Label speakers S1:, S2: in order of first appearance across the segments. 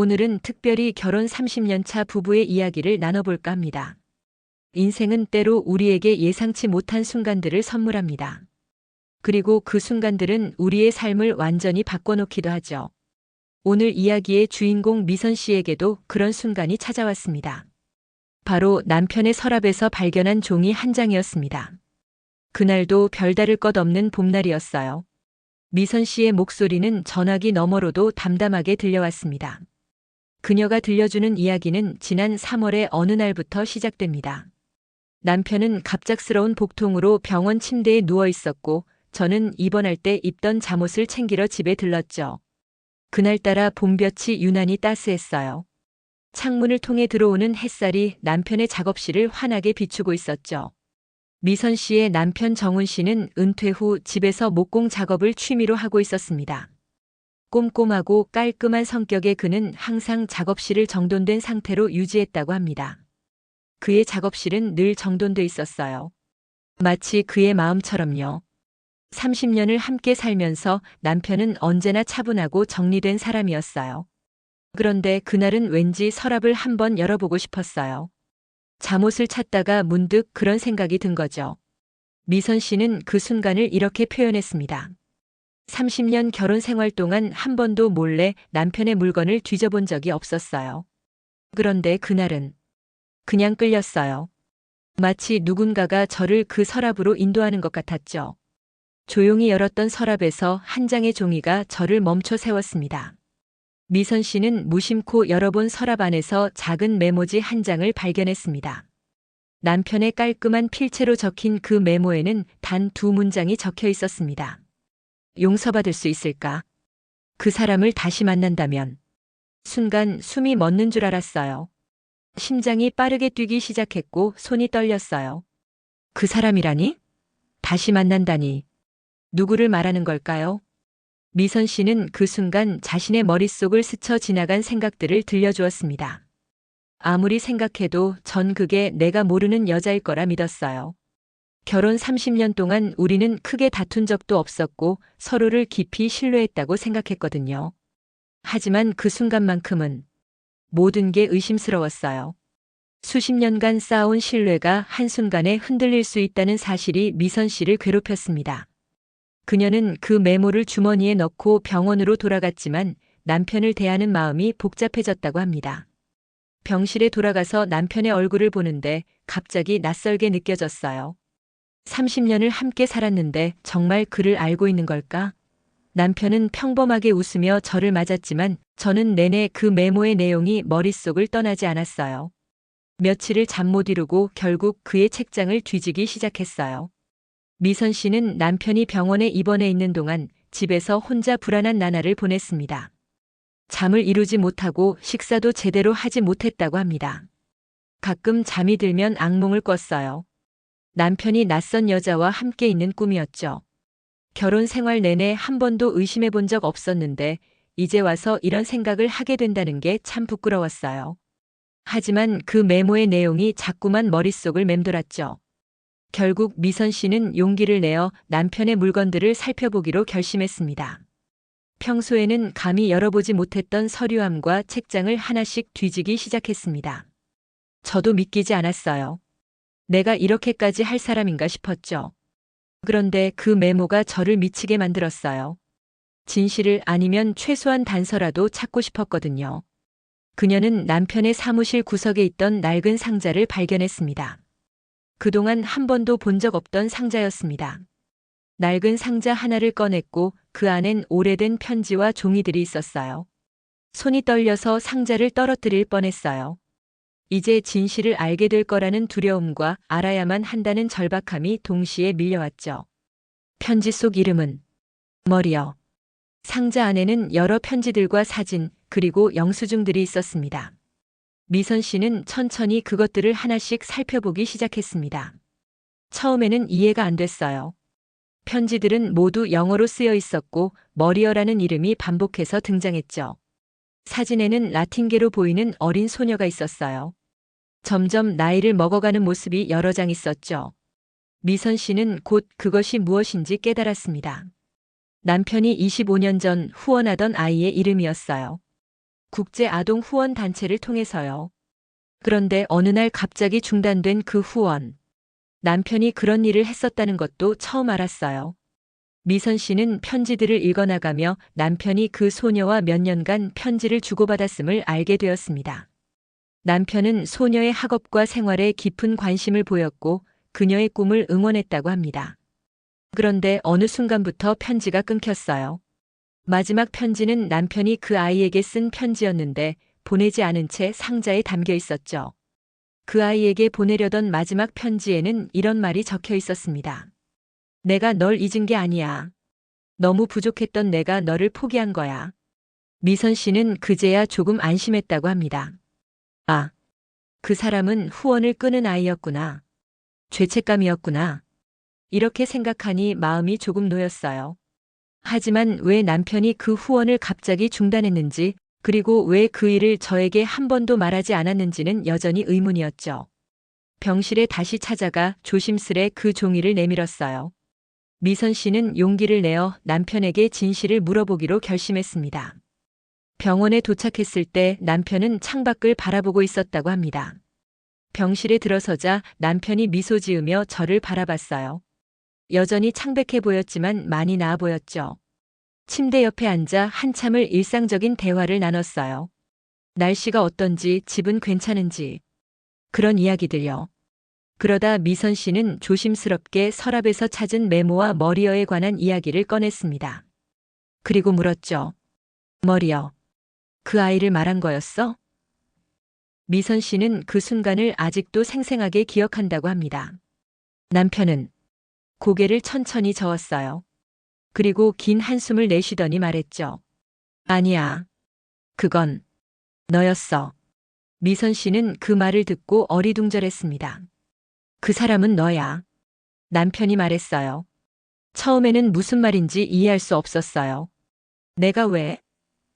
S1: 오늘은 특별히 결혼 30년 차 부부의 이야기를 나눠볼까 합니다. 인생은 때로 우리에게 예상치 못한 순간들을 선물합니다. 그리고 그 순간들은 우리의 삶을 완전히 바꿔놓기도 하죠. 오늘 이야기의 주인공 미선 씨에게도 그런 순간이 찾아왔습니다. 바로 남편의 서랍에서 발견한 종이 한 장이었습니다. 그날도 별다를 것 없는 봄날이었어요. 미선 씨의 목소리는 전화기 너머로도 담담하게 들려왔습니다. 그녀가 들려주는 이야기는 지난 3월의 어느 날부터 시작됩니다. 남편은 갑작스러운 복통으로 병원 침대에 누워 있었고 저는 입원할 때 입던 잠옷을 챙기러 집에 들렀죠. 그날따라 봄볕이 유난히 따스했어요. 창문을 통해 들어오는 햇살이 남편의 작업실을 환하게 비추고 있었죠. 미선 씨의 남편 정훈 씨는 은퇴 후 집에서 목공 작업을 취미로 하고 있었습니다. 꼼꼼하고 깔끔한 성격의 그는 항상 작업실을 정돈된 상태로 유지했다고 합니다. 그의 작업실은 늘 정돈돼 있었어요. 마치 그의 마음처럼요. 30년을 함께 살면서 남편은 언제나 차분하고 정리된 사람이었어요. 그런데 그날은 왠지 서랍을 한번 열어보고 싶었어요. 잠옷을 찾다가 문득 그런 생각이 든 거죠. 미선 씨는 그 순간을 이렇게 표현했습니다. 30년 결혼 생활 동안 한 번도 몰래 남편의 물건을 뒤져본 적이 없었어요. 그런데 그날은 그냥 끌렸어요. 마치 누군가가 저를 그 서랍으로 인도하는 것 같았죠. 조용히 열었던 서랍에서 한 장의 종이가 저를 멈춰 세웠습니다. 미선 씨는 무심코 열어본 서랍 안에서 작은 메모지 한 장을 발견했습니다. 남편의 깔끔한 필체로 적힌 그 메모에는 단 2문장이 적혀 있었습니다. 용서받을 수 있을까? 그 사람을 다시 만난다면. 순간 숨이 멎는 줄 알았어요. 심장이 빠르게 뛰기 시작했고 손이 떨렸어요. 그 사람이라니? 다시 만난다니. 누구를 말하는 걸까요? 미선 씨는 그 순간 자신의 머릿속을 스쳐 지나간 생각들을 들려주었습니다. 아무리 생각해도 전 그게 내가 모르는 여자일 거라 믿었어요. 결혼 30년 동안 우리는 크게 다툰 적도 없었고 서로를 깊이 신뢰했다고 생각했거든요. 하지만 그 순간만큼은 모든 게 의심스러웠어요. 수십 년간 쌓아온 신뢰가 한순간에 흔들릴 수 있다는 사실이 미선 씨를 괴롭혔습니다. 그녀는 그 메모를 주머니에 넣고 병원으로 돌아갔지만 남편을 대하는 마음이 복잡해졌다고 합니다. 병실에 돌아가서 남편의 얼굴을 보는데 갑자기 낯설게 느껴졌어요. 30년을 함께 살았는데 정말 그를 알고 있는 걸까? 남편은 평범하게 웃으며 저를 맞았지만 저는 내내 그 메모의 내용이 머릿속을 떠나지 않았어요. 며칠을 잠 못 이루고 결국 그의 책장을 뒤지기 시작했어요. 미선 씨는 남편이 병원에 입원해 있는 동안 집에서 혼자 불안한 나날을 보냈습니다. 잠을 이루지 못하고 식사도 제대로 하지 못했다고 합니다. 가끔 잠이 들면 악몽을 꿨어요. 남편이 낯선 여자와 함께 있는 꿈이었죠. 결혼 생활 내내 한 번도 의심해 본 적 없었는데 이제 와서 이런 생각을 하게 된다는 게 참 부끄러웠어요. 하지만 그 메모의 내용이 자꾸만 머릿속을 맴돌았죠. 결국 미선 씨는 용기를 내어 남편의 물건들을 살펴보기로 결심했습니다. 평소에는 감히 열어보지 못했던 서류함과 책장을 하나씩 뒤지기 시작했습니다. 저도 믿기지 않았어요. 내가 이렇게까지 할 사람인가 싶었죠. 그런데 그 메모가 저를 미치게 만들었어요. 진실을 아니면 최소한 단서라도 찾고 싶었거든요. 그녀는 남편의 사무실 구석에 있던 낡은 상자를 발견했습니다. 그동안 한 번도 본 적 없던 상자였습니다. 낡은 상자 하나를 꺼냈고 그 안엔 오래된 편지와 종이들이 있었어요. 손이 떨려서 상자를 떨어뜨릴 뻔했어요. 이제 진실을 알게 될 거라는 두려움과 알아야만 한다는 절박함이 동시에 밀려왔죠. 편지 속 이름은 머리요. 상자 안에는 여러 편지들과 사진, 그리고 영수증들이 있었습니다. 미선 씨는 천천히 그것들을 하나씩 살펴보기 시작했습니다. 처음에는 이해가 안 됐어요. 편지들은 모두 영어로 쓰여 있었고 머리어라는 이름이 반복해서 등장했죠. 사진에는 라틴계로 보이는 어린 소녀가 있었어요. 점점 나이를 먹어가는 모습이 여러 장 있었죠. 미선 씨는 곧 그것이 무엇인지 깨달았습니다. 남편이 25년 전 후원하던 아이의 이름이었어요. 국제 아동 후원 단체를 통해서요. 그런데 어느 날 갑자기 중단된 그 후원. 남편이 그런 일을 했었다는 것도 처음 알았어요. 미선 씨는 편지들을 읽어나가며 남편이 그 소녀와 몇 년간 편지를 주고받았음을 알게 되었습니다. 남편은 소녀의 학업과 생활에 깊은 관심을 보였고 그녀의 꿈을 응원했다고 합니다. 그런데 어느 순간부터 편지가 끊겼어요. 마지막 편지는 남편이 그 아이에게 쓴 편지였는데 보내지 않은 채 상자에 담겨 있었죠. 그 아이에게 보내려던 마지막 편지에는 이런 말이 적혀 있었습니다. 내가 널 잊은 게 아니야. 너무 부족했던 내가 너를 포기한 거야. 미선 씨는 그제야 조금 안심했다고 합니다. 아, 그 사람은 후원을 끊은 아이였구나. 죄책감이었구나. 이렇게 생각하니 마음이 조금 놓였어요. 하지만 왜 남편이 그 후원을 갑자기 중단했는지, 그리고 왜 그 일을 저에게 한 번도 말하지 않았는지는 여전히 의문이었죠. 병실에 다시 찾아가 조심스레 그 종이를 내밀었어요. 미선 씨는 용기를 내어 남편에게 진실을 물어보기로 결심했습니다. 병원에 도착했을 때 남편은 창밖을 바라보고 있었다고 합니다. 병실에 들어서자 남편이 미소 지으며 저를 바라봤어요. 여전히 창백해 보였지만 많이 나아 보였죠. 침대 옆에 앉아 한참을 일상적인 대화를 나눴어요. 날씨가 어떤지, 집은 괜찮은지, 그런 이야기들요. 그러다 미선 씨는 조심스럽게 서랍에서 찾은 메모와 머리어에 관한 이야기를 꺼냈습니다. 그리고 물었죠. 머리어, 그 아이를 말한 거였어? 미선 씨는 그 순간을 아직도 생생하게 기억한다고 합니다. 남편은 고개를 천천히 저었어요. 그리고 긴 한숨을 내쉬더니 말했죠. 아니야. 그건 너였어. 미선 씨는 그 말을 듣고 어리둥절했습니다. 그 사람은 너야. 남편이 말했어요. 처음에는 무슨 말인지 이해할 수 없었어요. 내가 왜?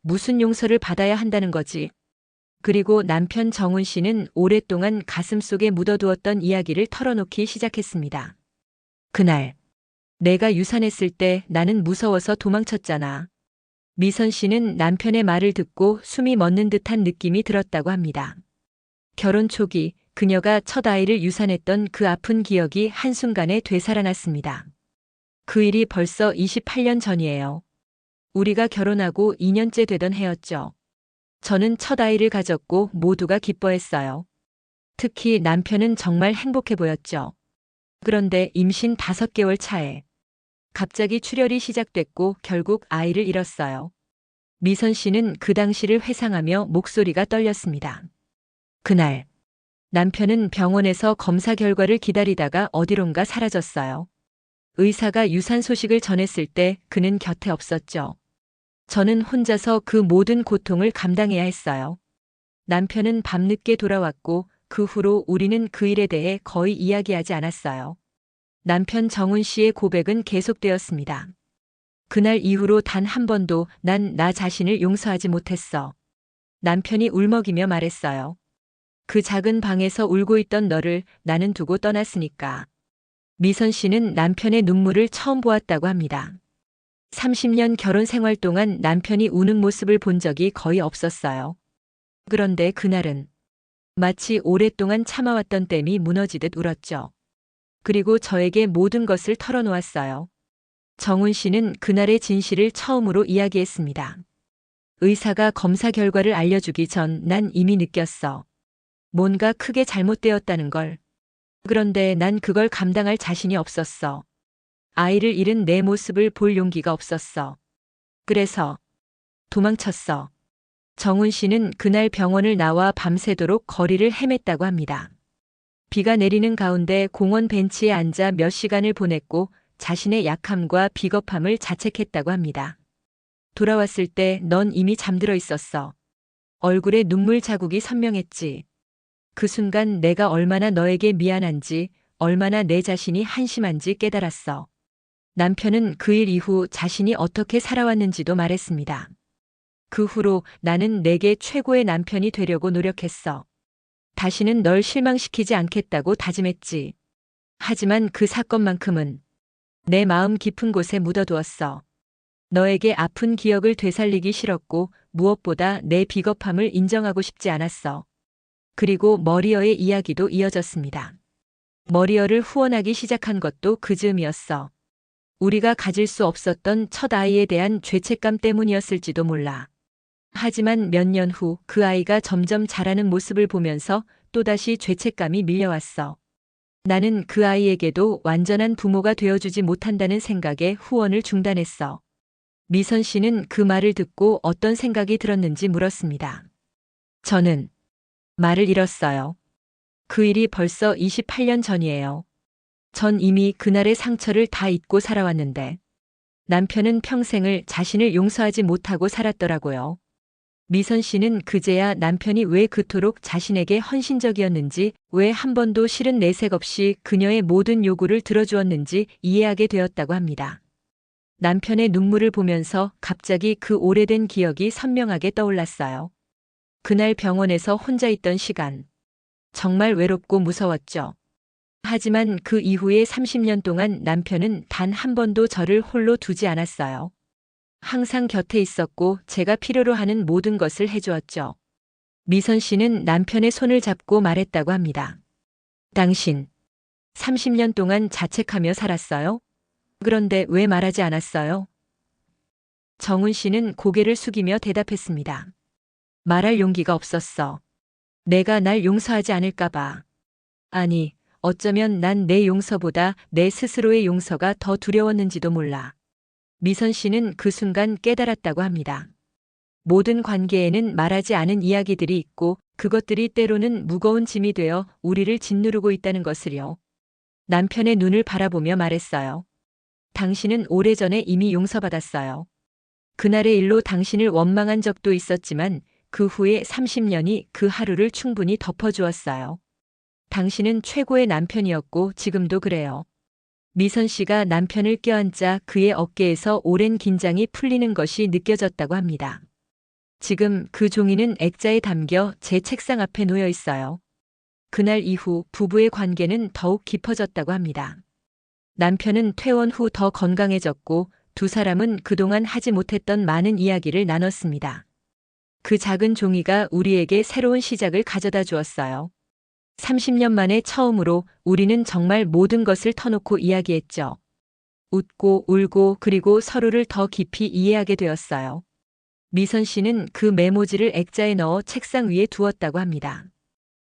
S1: 무슨 용서를 받아야 한다는 거지? 그리고 남편 정훈 씨는 오랫동안 가슴속에 묻어두었던 이야기를 털어놓기 시작했습니다. 그날, 내가 유산했을 때 나는 무서워서 도망쳤잖아. 미선 씨는 남편의 말을 듣고 숨이 멎는 듯한 느낌이 들었다고 합니다. 결혼 초기 그녀가 첫 아이를 유산했던 그 아픈 기억이 한순간에 되살아났습니다. 그 일이 벌써 28년 전이에요. 우리가 결혼하고 2년째 되던 해였죠. 저는 첫 아이를 가졌고 모두가 기뻐했어요. 특히 남편은 정말 행복해 보였죠. 그런데 임신 5개월 차에 갑자기 출혈이 시작됐고 결국 아이를 잃었어요. 미선 씨는 그 당시를 회상하며 목소리가 떨렸습니다. 그날 남편은 병원에서 검사 결과를 기다리다가 어디론가 사라졌어요. 의사가 유산 소식을 전했을 때 그는 곁에 없었죠. 저는 혼자서 그 모든 고통을 감당해야 했어요. 남편은 밤늦게 돌아왔고 그 후로 우리는 그 일에 대해 거의 이야기하지 않았어요. 남편 정훈 씨의 고백은 계속되었습니다. 그날 이후로 단 한 번도 난 나 자신을 용서하지 못했어. 남편이 울먹이며 말했어요. 그 작은 방에서 울고 있던 너를 나는 두고 떠났으니까. 미선 씨는 남편의 눈물을 처음 보았다고 합니다. 30년 결혼 생활 동안 남편이 우는 모습을 본 적이 거의 없었어요. 그런데 그날은 마치 오랫동안 참아왔던 댐이 무너지듯 울었죠. 그리고 저에게 모든 것을 털어놓았어요. 정훈 씨는 그날의 진실을 처음으로 이야기했습니다. 의사가 검사 결과를 알려주기 전 난 이미 느꼈어. 뭔가 크게 잘못되었다는 걸. 그런데 난 그걸 감당할 자신이 없었어. 아이를 잃은 내 모습을 볼 용기가 없었어. 그래서 도망쳤어. 정훈 씨는 그날 병원을 나와 밤새도록 거리를 헤맸다고 합니다. 비가 내리는 가운데 공원 벤치에 앉아 몇 시간을 보냈고 자신의 약함과 비겁함을 자책했다고 합니다. 돌아왔을 때 넌 이미 잠들어 있었어. 얼굴에 눈물 자국이 선명했지. 그 순간 내가 얼마나 너에게 미안한지, 얼마나 내 자신이 한심한지 깨달았어. 남편은 그 일 이후 자신이 어떻게 살아왔는지도 말했습니다. 그 후로 나는 내게 최고의 남편이 되려고 노력했어. 다시는 널 실망시키지 않겠다고 다짐했지. 하지만 그 사건만큼은 내 마음 깊은 곳에 묻어두었어. 너에게 아픈 기억을 되살리기 싫었고 무엇보다 내 비겁함을 인정하고 싶지 않았어. 그리고 머리어의 이야기도 이어졌습니다. 머리어를 후원하기 시작한 것도 그 즈음이었어. 우리가 가질 수 없었던 첫 아이에 대한 죄책감 때문이었을지도 몰라. 하지만 몇 년 후 그 아이가 점점 자라는 모습을 보면서 또다시 죄책감이 밀려왔어. 나는 그 아이에게도 완전한 부모가 되어주지 못한다는 생각에 후원을 중단했어. 미선 씨는 그 말을 듣고 어떤 생각이 들었는지 물었습니다. 저는 말을 잃었어요. 그 일이 벌써 28년 전이에요. 전 이미 그날의 상처를 다 잊고 살아왔는데 남편은 평생을 자신을 용서하지 못하고 살았더라고요. 미선 씨는 그제야 남편이 왜 그토록 자신에게 헌신적이었는지, 왜 한 번도 싫은 내색 없이 그녀의 모든 요구를 들어주었는지 이해하게 되었다고 합니다. 남편의 눈물을 보면서 갑자기 그 오래된 기억이 선명하게 떠올랐어요. 그날 병원에서 혼자 있던 시간. 정말 외롭고 무서웠죠. 하지만 그 이후에 30년 동안 남편은 단 한 번도 저를 홀로 두지 않았어요. 항상 곁에 있었고 제가 필요로 하는 모든 것을 해주었죠. 미선 씨는 남편의 손을 잡고 말했다고 합니다. 당신, 30년 동안 자책하며 살았어요? 그런데 왜 말하지 않았어요? 정훈 씨는 고개를 숙이며 대답했습니다. 말할 용기가 없었어. 내가 날 용서하지 않을까봐. 아니, 어쩌면 난 내 용서보다 내 스스로의 용서가 더 두려웠는지도 몰라. 미선 씨는 그 순간 깨달았다고 합니다. 모든 관계에는 말하지 않은 이야기들이 있고 그것들이 때로는 무거운 짐이 되어 우리를 짓누르고 있다는 것을요. 남편의 눈을 바라보며 말했어요. 당신은 오래전에 이미 용서받았어요. 그날의 일로 당신을 원망한 적도 있었지만 그 후에 30년이 그 하루를 충분히 덮어주었어요. 당신은 최고의 남편이었고 지금도 그래요. 미선 씨가 남편을 껴안자 그의 어깨에서 오랜 긴장이 풀리는 것이 느껴졌다고 합니다. 지금 그 종이는 액자에 담겨 제 책상 앞에 놓여 있어요. 그날 이후 부부의 관계는 더욱 깊어졌다고 합니다. 남편은 퇴원 후 더 건강해졌고 두 사람은 그동안 하지 못했던 많은 이야기를 나눴습니다. 그 작은 종이가 우리에게 새로운 시작을 가져다 주었어요. 30년 만에 처음으로 우리는 정말 모든 것을 터놓고 이야기했죠. 웃고 울고 그리고 서로를 더 깊이 이해하게 되었어요. 미선 씨는 그 메모지를 액자에 넣어 책상 위에 두었다고 합니다.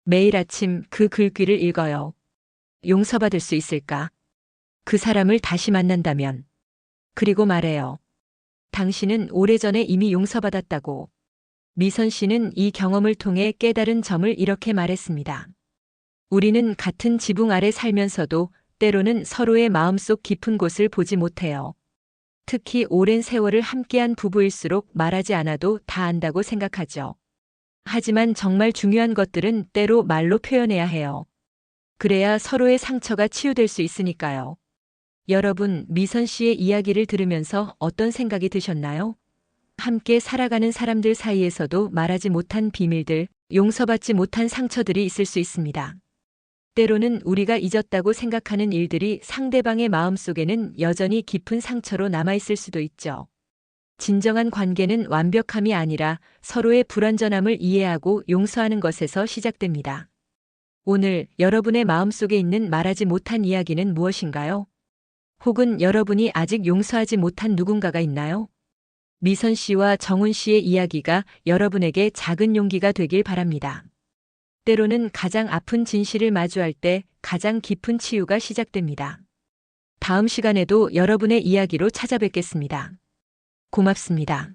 S1: 매일 아침 그 글귀를 읽어요. 용서받을 수 있을까? 그 사람을 다시 만난다면. 그리고 말해요. 당신은 오래전에 이미 용서받았다고. 미선 씨는 이 경험을 통해 깨달은 점을 이렇게 말했습니다. 우리는 같은 지붕 아래 살면서도 때로는 서로의 마음속 깊은 곳을 보지 못해요. 특히 오랜 세월을 함께한 부부일수록 말하지 않아도 다 안다고 생각하죠. 하지만 정말 중요한 것들은 때로 말로 표현해야 해요. 그래야 서로의 상처가 치유될 수 있으니까요. 여러분, 미선 씨의 이야기를 들으면서 어떤 생각이 드셨나요? 함께 살아가는 사람들 사이에서도 말하지 못한 비밀들, 용서받지 못한 상처들이 있을 수 있습니다. 때로는 우리가 잊었다고 생각하는 일들이 상대방의 마음속에는 여전히 깊은 상처로 남아있을 수도 있죠. 진정한 관계는 완벽함이 아니라 서로의 불완전함을 이해하고 용서하는 것에서 시작됩니다. 오늘 여러분의 마음속에 있는 말하지 못한 이야기는 무엇인가요? 혹은 여러분이 아직 용서하지 못한 누군가가 있나요? 미선 씨와 정훈 씨의 이야기가 여러분에게 작은 용기가 되길 바랍니다. 때로는 가장 아픈 진실을 마주할 때 가장 깊은 치유가 시작됩니다. 다음 시간에도 여러분의 이야기로 찾아뵙겠습니다. 고맙습니다.